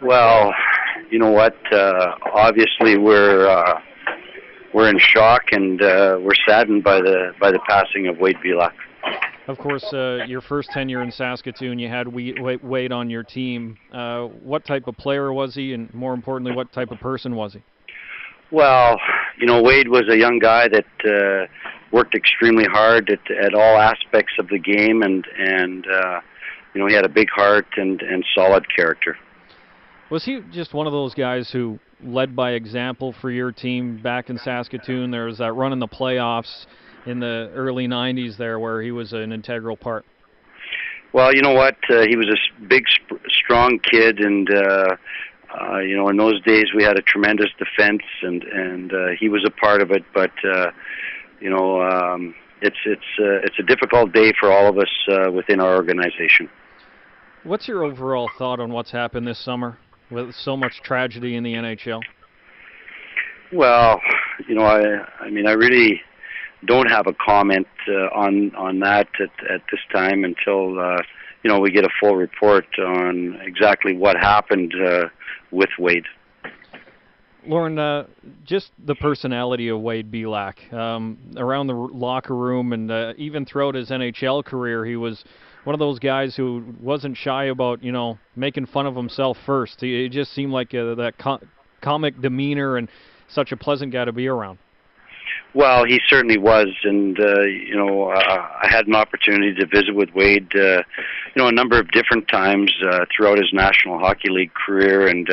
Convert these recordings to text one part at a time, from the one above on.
Well, you know what? Obviously, we're in shock and we're saddened by the passing of Wade Belak. Of course, your first tenure in Saskatoon, you had Wade on your team. What type of player was he, and more importantly, what type of person was he? Well, you know, Wade was a young guy that worked extremely hard at all aspects of the game, and you know, he had a big heart and solid character. Was he just one of those guys who led by example for your team back in Saskatoon? There was that run in the playoffs in the early 90s there where he was an integral part. Well, you know what? He was a big, strong kid, and you know, in those days we had a tremendous defense, and he was a part of it. But you know, it's a difficult day for all of us within our organization. What's your overall thought on what's happened this summer with so much tragedy in the NHL? Well, you know, I mean, I really don't have a comment on that at this time until you know, we get a full report on exactly what happened with Wade. Lorne, just the personality of Wade Belak around the locker room, and even throughout his NHL career, he was one of those guys who wasn't shy about, you know, making fun of himself first. He just seemed like that comic demeanor and such a pleasant guy to be around. Well, he certainly was, and you know, I had an opportunity to visit with Wade, you know, a number of different times throughout his National Hockey League career, and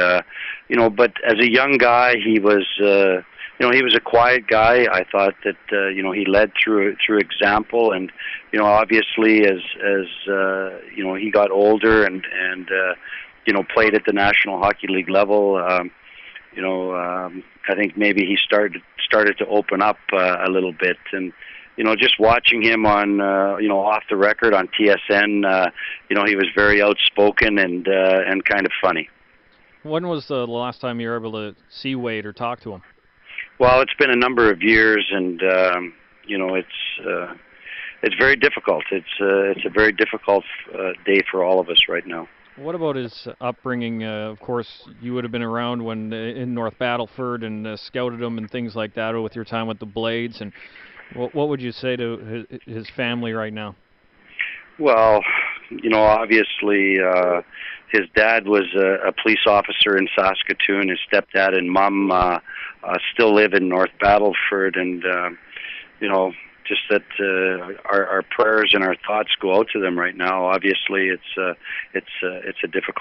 you know, but as a young guy, he was, you know, he was a quiet guy. I thought that you know, he led through example, and you know, obviously as you know, he got older and you know, played at the National Hockey League level. You know, I think maybe he started to open up a little bit, and you know, just watching him on you know, off the record on TSN, you know, he was very outspoken and kind of funny. When was the last time you were able to see Wade or talk to him? Well, it's been a number of years, and you know, it's very difficult. It's a very difficult day for all of us right now. What about his upbringing? Of course, you would have been around when in North Battleford and scouted him and things like that with your time with the Blades. And what would you say to his family right now? Well, you know, obviously his dad was a police officer in Saskatoon. His stepdad and mom still live in North Battleford, and you know, just that our prayers and our thoughts go out to them right now. Obviously, it's a difficult